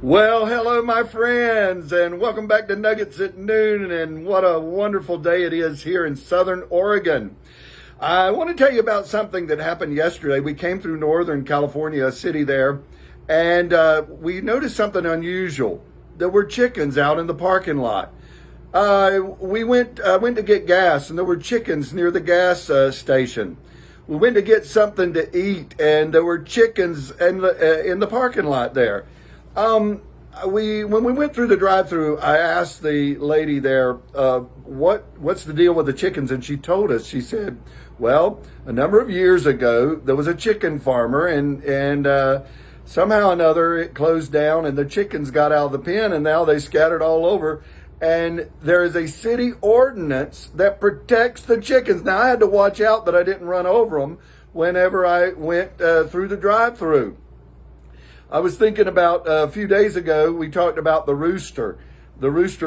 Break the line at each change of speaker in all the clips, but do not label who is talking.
Well, hello, my friends, and welcome back to Nuggets at Noon. And what a wonderful day it is here in Southern Oregon. I want to tell you about something that happened yesterday. We came through Northern California, a city there, and we noticed something unusual. There were chickens out in the parking lot. We went to get gas, and there were chickens near the gas station. We went to get something to eat, and there were chickens in the parking lot there. When we went through the drive-through, I asked the lady there, what's the deal with the chickens? And she told us. She said, well, a number of years ago, there was a chicken farmer, and somehow or another it closed down, and the chickens got out of the pen, and now they scattered all over. And there is a city ordinance that protects the chickens. Now, I had to watch out that I didn't run over them whenever I went through the drive-through. I was thinking about a few days ago, we talked about the rooster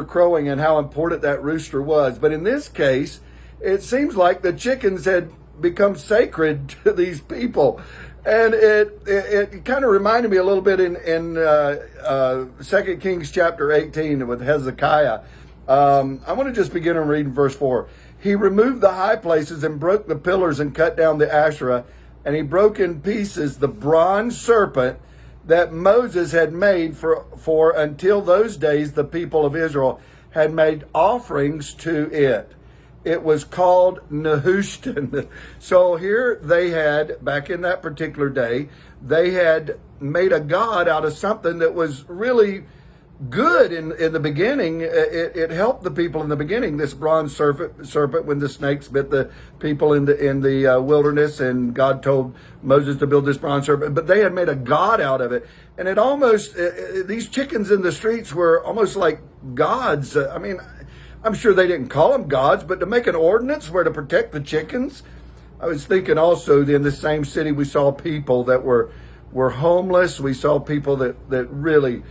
crowing and how important that rooster was. But in this case, it seems like the chickens had become sacred to these people. And it kind of reminded me a little bit in 2 Kings chapter 18 with Hezekiah. I want to just begin and read in verse 4. He removed the high places and broke the pillars and cut down the Asherah, and he broke in pieces the bronze serpent that Moses had made for until those days the people of Israel had made offerings to it. It was called Nehushtan. So here they had, back in that particular day, they had made a god out of something that was really good in the beginning. It helped the people in the beginning. This bronze serpent when the snakes bit the people in the wilderness, and God told Moses to build this bronze serpent. But they had made a god out of it, and it almost these chickens in the streets were almost like gods. I'm sure they didn't call them gods, but to make an ordinance where to protect the chickens. I was thinking also in the same city we saw people that were homeless. We saw people that really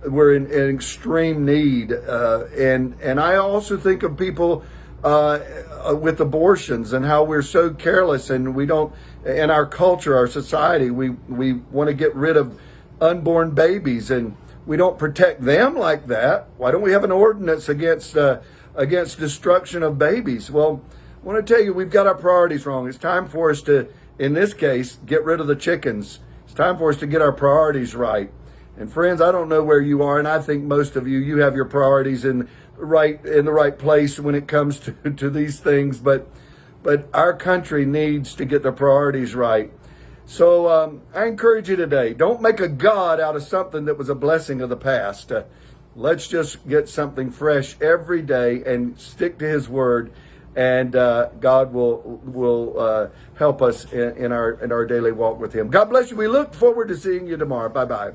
were in extreme need, and I also think of people with abortions and how we're so careless, and we don't, in our culture, our society, we want to get rid of unborn babies, and we don't protect them like that. Why don't we have an ordinance against destruction of babies? Well, I want to tell you, we've got our priorities wrong. It's time for us to, in this case, get rid of the chickens. It's time for us to get our priorities right. And friends, I don't know where you are, and I think most of you have your priorities in the right place when it comes to these things. But our country needs to get their priorities right. So I encourage you today, don't make a god out of something that was a blessing of the past. Let's just get something fresh every day and stick to His Word, and God will help us in our daily walk with Him. God bless you. We look forward to seeing you tomorrow. Bye-bye.